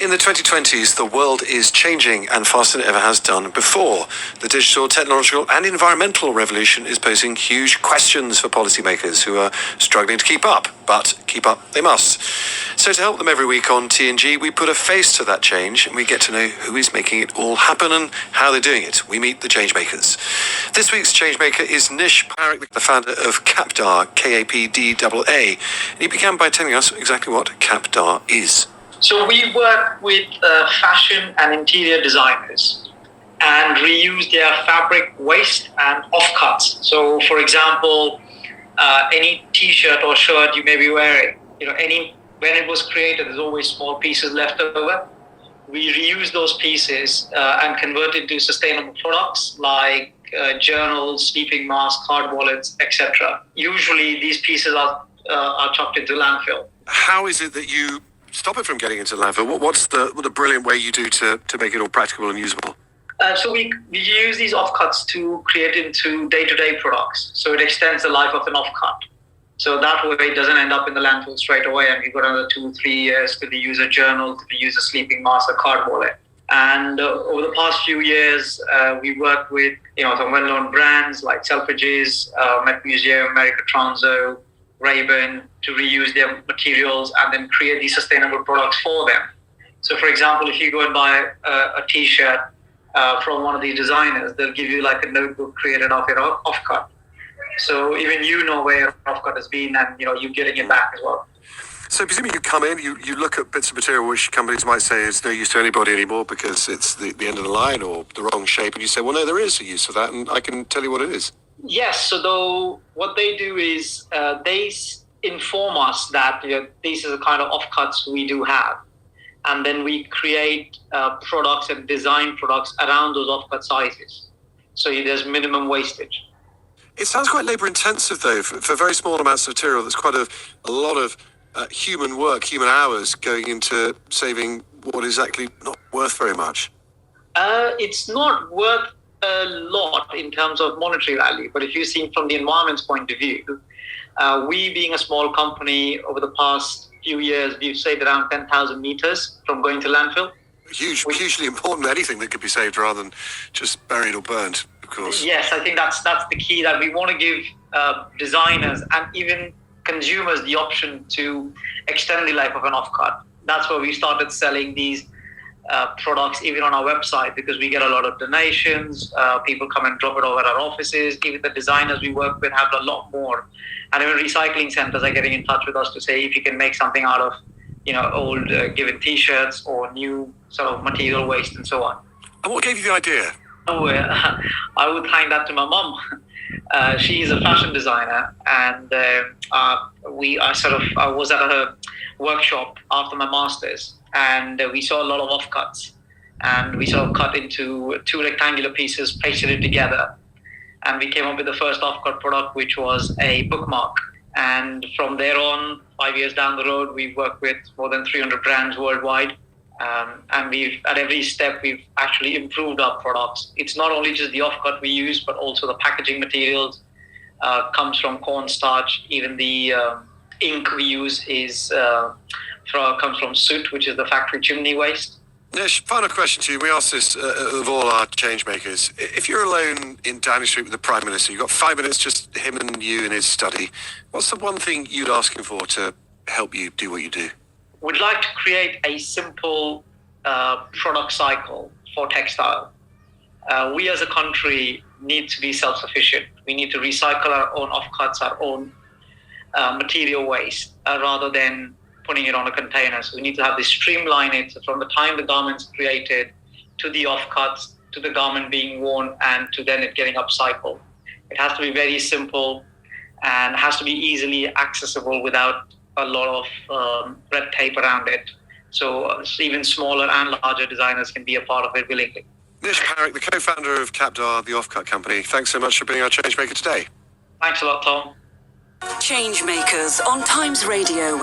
In the 2020s, the world is changing and faster than it ever has done before. The digital, technological and environmental revolution is posing huge questions for policymakers who are struggling to keep up, but keep up they must. So to help them every week on TNG, we put a face to that change and we get to know who is making it all happen and how they're doing it. We meet the changemakers. This week's changemaker is Nish Parekh, the founder of KAPDAA, KAPDAA. And he began by telling us exactly what KAPDAA is. So we work with fashion and interior designers and reuse their fabric waste and offcuts. So, for example, any T-shirt or shirt you may be wearing, when it was created, there's always small pieces left over. We reuse those pieces and convert it into sustainable products like journals, sleeping masks, hard wallets, etc. Usually, these pieces are chucked into landfill. How is it that you stop it from getting into landfill? What's the brilliant way you do to make it all practical and usable? So we use these offcuts to create into day-to-day products. So it extends the life of an offcut. So that way it doesn't end up in the landfill straight away and we've got another 2-3 years to use a journal, to use a sleeping mask, a card wallet. And over the past few years, we worked with some well-known brands like Selfridges, Met Museum, America Transo, Ray-Ban, to reuse their materials and then create these sustainable products for them. So, for example, if you go and buy a T-shirt from one of these designers, they'll give you like a notebook created off your offcut. So even where your offcut has been and you're getting it back as well. So presumably you come in, you look at bits of material which companies might say is no use to anybody anymore because it's the end of the line or the wrong shape, and you say, well, no, there is a use for that, and I can tell you what it is. Yes, so what they do is they inform us that these are the kind of offcuts we do have. And then we create products and design products around those offcut sizes. So there's minimum wastage. It sounds quite labour intensive though, for very small amounts of material. There's quite a lot of human work, human hours going into saving what is actually not worth very much. It's not worth a lot in terms of monetary value, but if you see from the environment's point of view, we being a small company over the past few years, we've saved around 10,000 meters from going to landfill. Hugely important, anything that could be saved rather than just buried or burned, of course. Yes, I think that's the key, that we want to give designers and even consumers the option to extend the life of an offcut. That's why we started selling these products even on our website, because we get a lot of donations. People come and drop it over at our offices. Even the designers we work with have a lot more. And even recycling centers are getting in touch with us to say if you can make something out of old given T-shirts or new sort of material waste and so on. And what gave you the idea? I would thank that to my mum. She is a fashion designer, and I was at her workshop after my master's, and we saw a lot of offcuts, and we sort of cut into 2 rectangular pieces, pasted it together, and we came up with the first offcut product, which was a bookmark. And from there on, 5 years down the road, we've worked with more than 300 brands worldwide. And at every step, we've actually improved our products. It's not only just the offcut we use, but also the packaging materials comes from cornstarch. Even the ink we use comes from soot, which is the factory chimney waste. Nish, final question to you. We ask this of all our change makers. If you're alone in Downing Street with the Prime Minister, you've got 5 minutes, just him and you in his study, what's the one thing you'd ask him for to help you do what you do? We'd like to create a simple product cycle for textile. We as a country need to be self-sufficient. We need to recycle our own offcuts, our own material waste, rather than putting it on a container. So we need to have this streamline it from the time the garment's created to the offcuts, to the garment being worn, and to then it getting upcycled. It has to be very simple and has to be easily accessible without a lot of red tape around it. So even smaller and larger designers can be a part of it willingly. Nish Parekh, the co-founder of KAPDAA, the offcut company. Thanks so much for being our changemaker today. Thanks a lot, Tom. Changemakers on Times Radio.